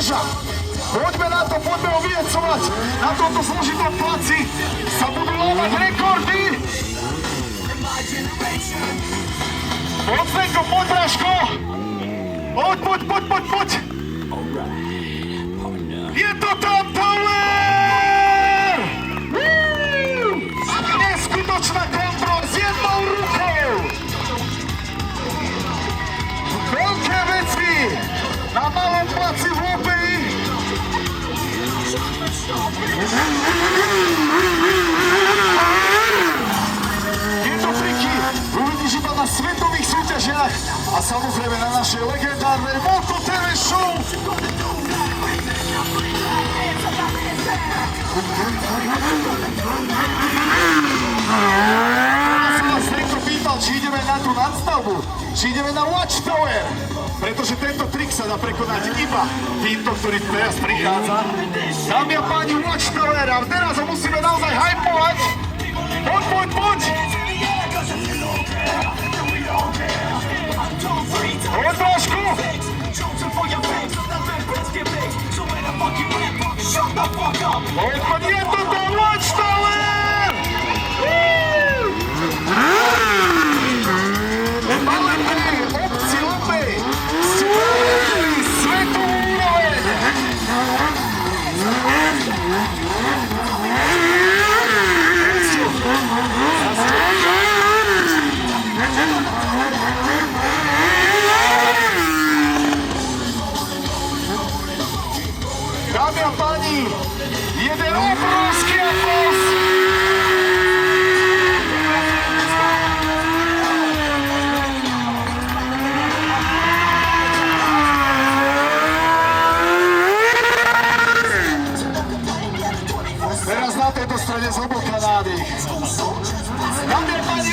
súťaža. Poďme na to, poďme ho vyjecovať. Na tomto zložitom placi sa budú lámať rekordy. Poď, Zdenko, poď, Braško. Poď. Je to tam, Tower! Neskutočná kontrola s jednou rukou. Veľké veci na malom placi v Lopeji. Tieto triky uvidíš iba na svetových súťažiach a samozrejme na našej legendárnej Moto TV show. Ja som vás niekto pýtal, či ideme na tú nadstavbu, či ideme na Watchtower, pretože tento trik sa dá prekonať iba týmto, ktorý teraz prichádza. Dámy a páni, Watchtower, a teraz ho musíme naozaj hypovať. Poď! Poď trošku! Poď, je to tam Watchtower! Malebnej obci Lopej spravili svetovú úroveň! Dámy a páni, jeden obrovský aplaus! Teraz na tejto strane zhlboka nádych. Dámy a páni,